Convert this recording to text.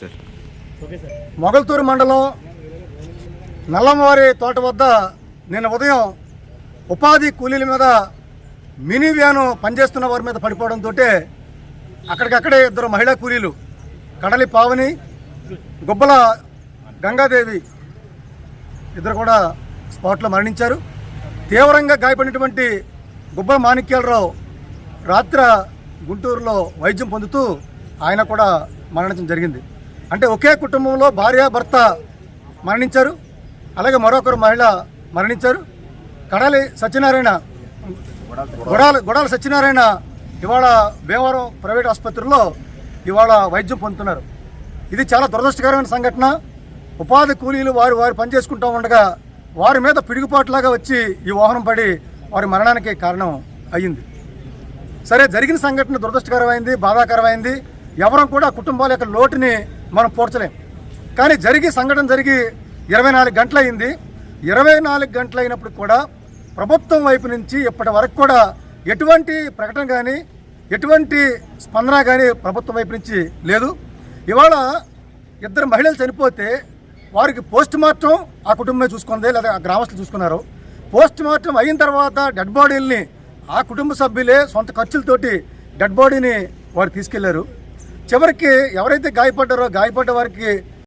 Sir. Mogalthur మండలం నల్లమ్మవారి తోట వద్ద నిన్న ఉదయం ఉపాధి కూలీల మీద మినీ వ్యాను పనిచేస్తున్న వారి మీద పడిపోవడంతో అక్కడికక్కడే ఇద్దరు మహిళా కూలీలు కడలి పావని, గుబ్బల గంగాదేవి ఇద్దరు కూడా స్పాట్లో మరణించారు. తీవ్రంగా గాయపడినటువంటి గుబ్బల మాణిక్యాలరావు రాత్రి గుంటూరులో వైద్యం పొందుతూ ఆయన కూడా మరణించడం జరిగింది. అంటే ఒకే కుటుంబంలో భార్య భర్త మరణించారు, అలాగే మరొకరు మహిళ మరణించారు. కడాలి సత్యనారాయణ గొడాల సత్యనారాయణ ఇవాళ భీమవరం ప్రైవేట్ ఆసుపత్రిలో ఇవాళ వైద్యం పొందుతున్నారు. ఇది చాలా దురదృష్టకరమైన సంఘటన. ఉపాధి కూలీలు వారు పని చేసుకుంటూ ఉండగా వారి మీద పిడుగుపాటులాగా వచ్చి ఈ వాహనం పడి వారి మరణానికి కారణం అయ్యింది. సరే, జరిగిన సంఘటన దురదృష్టకరమైంది, బాధాకరమైంది. ఎవరం కూడా కుటుంబాల యొక్క లోటుని మనం పోడ్చలేం. కానీ సంఘటన జరిగి 24 గంటలైంది. 24 గంటలైనప్పుడు కూడా ప్రభుత్వం వైపు నుంచి ఇప్పటి వరకు కూడా ఎటువంటి ప్రకటన కానీ ఎటువంటి స్పందన కానీ ప్రభుత్వం వైపు నుంచి లేదు. ఇవాళ ఇద్దరు మహిళలు చనిపోతే వారికి పోస్ట్ మార్టం ఆ కుటుంబమే చూసుకుంది, లేదా ఆ గ్రామస్తులు చూసుకున్నారు. పోస్ట్ మార్టం అయిన తర్వాత డెడ్ బాడీల్ని ఆ కుటుంబ సభ్యులే సొంత ఖర్చులతోటి డెడ్ బాడీని వారు తీసుకెళ్లారు. చివరికి ఎవరైతే గాయపడ్డారో గాయపడ్డ వారికి